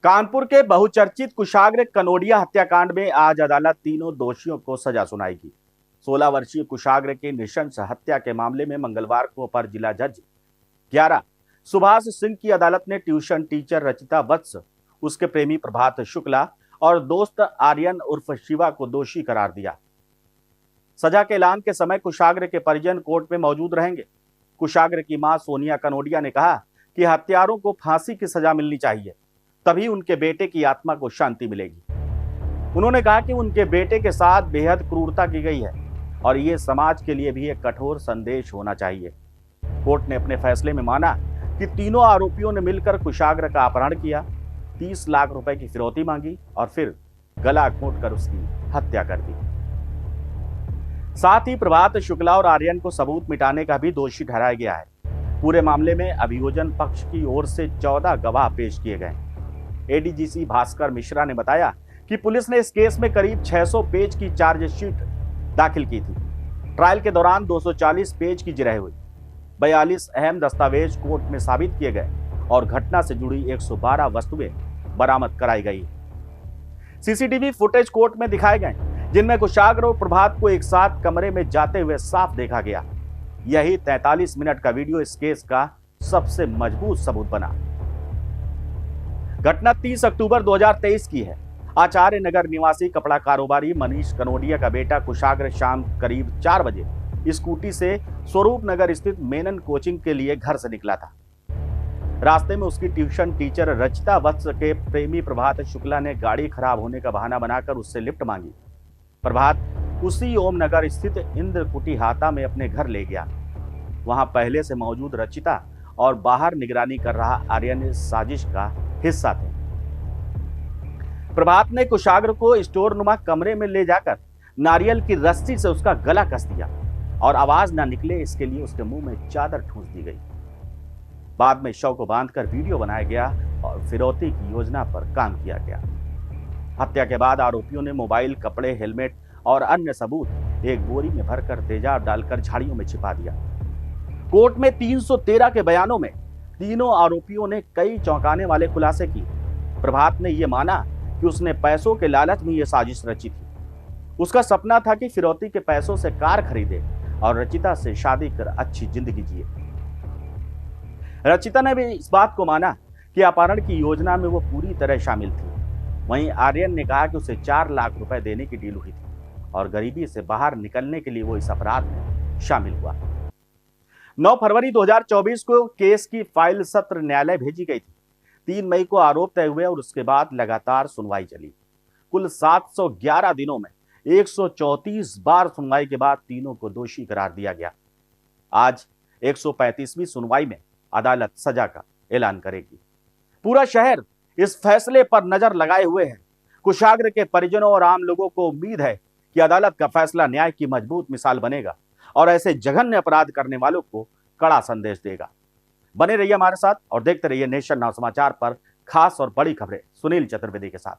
कानपुर के बहुचर्चित कुशाग्र कनोडिया हत्याकांड में आज अदालत तीनों दोषियों को सजा सुनाएगी। 16 वर्षीय कुशाग्र की नृशंस हत्या के मामले में मंगलवार को अपर जिला जज 11 सुभाष सिंह की अदालत ने ट्यूशन टीचर रचिता वत्स, उसके प्रेमी प्रभात शुक्ला और दोस्त आर्यन उर्फ शिवा को दोषी करार दिया। सजा के ऐलान के समय कुशाग्र के परिजन कोर्ट में मौजूद रहेंगे। कुशाग्र की मां सोनिया कनोडिया ने कहा कि हत्यारों को फांसी की सजा मिलनी चाहिए, तभी उनके बेटे की आत्मा को शांति मिलेगी। उन्होंने कहा कि उनके बेटे के साथ बेहद क्रूरता की गई है और ये समाज के लिए भी एक कठोर संदेश होना चाहिए। कोर्ट ने अपने फैसले में माना कि तीनों आरोपियों ने मिलकर कुशाग्र का अपहरण किया, 30 लाख रुपए की फिरौती मांगी और फिर गला घोंटकर उसकी हत्या कर दी। साथ ही प्रभात शुक्ला और आर्यन को सबूत मिटाने का भी दोषी ठहराया गया है। पूरे मामले में अभियोजन पक्ष की ओर से 14 गवाह पेश किए गए। एडीजीसी भास्कर मिश्रा ने बताया कि पुलिस ने इस केस में करीब 600 पेज की चार्जशीट दाखिल की थी। ट्रायल के दौरान 240 पेज की जिरह हुई, 42 अहम दस्तावेज कोर्ट में साबित किए गए और घटना से जुड़ी 112 वस्तुएं बरामद कराई गई। सीसीटीवी फुटेज कोर्ट में दिखाए गए, जिनमें कुशाग्र और प्रभात को एक साथ कमरे में जाते हुए साफ देखा गया। यही 43 मिनट का वीडियो इस केस का सबसे मजबूत सबूत बना। घटना 30 अक्टूबर 2023 की है। आचार्य नगर निवासी कपड़ा कारोबारी मनीष कनोडिया का बेटा कुशाग्र शाम करीब 4 बजे स्कूटी से स्वरूप नगर स्थित मेनन कोचिंग के लिए घर से निकला था। रास्ते में उसकी ट्यूशन टीचर रचिता वत्स के प्रेमी प्रभात शुक्ला ने गाड़ी खराब होने का बहाना बनाकर उससे लिफ्ट मांगी। प्रभात उसी ओम नगर स्थित इंद्र कुटी हाता में अपने घर ले गया। वहां पहले से मौजूद रचिता और बाहर निगरानी कर रहा आर्यन इस साजिश का हिस्सा थे। प्रभात ने कुशाग्र को स्टोर नुमा कमरे में ले जाकर नारियल की रस्सी से उसका गला कस दिया और आवाज ना निकले इसके लिए उसके मुंह में चादर ठूंस दी गई। बाद में शव को बांधकर वीडियो बनाया गया और फिरौती की योजना पर काम किया गया। हत्या के बाद आरोपियों ने मोबाइल, कपड़े, हेलमेट और अन्य सबूत एक बोरी में भरकर तेजाब डालकर झाड़ियों में छिपा दिया। कोर्ट में 313 के बयानों में तीनों आरोपियों ने कई चौंकाने वाले खुलासे किए। प्रभात ने यह माना कि उसने पैसों के लालच में यह साजिश रची थी। उसका सपना था कि फिरौती के पैसों से कार खरीदे और रचिता से शादी कर अच्छी जिंदगी जिए। रचिता ने भी इस बात को माना कि अपहरण की योजना में वो पूरी तरह शामिल थी। वहीं आर्यन ने कहा कि उसे 4 लाख रुपए देने की डील हुई थी और गरीबी से बाहर निकलने के लिए वो इस अपराध में शामिल हुआ। 9 फरवरी 2024 को केस की फाइल सत्र न्यायालय भेजी गई थी। 3 मई को आरोप तय हुए और उसके बाद लगातार सुनवाई चली। कुल 711 दिनों में 134 बार सुनवाई के बाद तीनों को दोषी करार दिया गया। आज 135वीं सुनवाई में अदालत सजा का ऐलान करेगी। पूरा शहर इस फैसले पर नजर लगाए हुए है। कुशाग्र के परिजनों और आम लोगों को उम्मीद है कि अदालत का फैसला न्याय की मजबूत मिसाल बनेगा और ऐसे जघन्य अपराध करने वालों को कड़ा संदेश देगा। बने रहिए हमारे साथ और देखते रहिए नेशन नाउ समाचार पर खास और बड़ी खबरें सुनील चतुर्वेदी के साथ।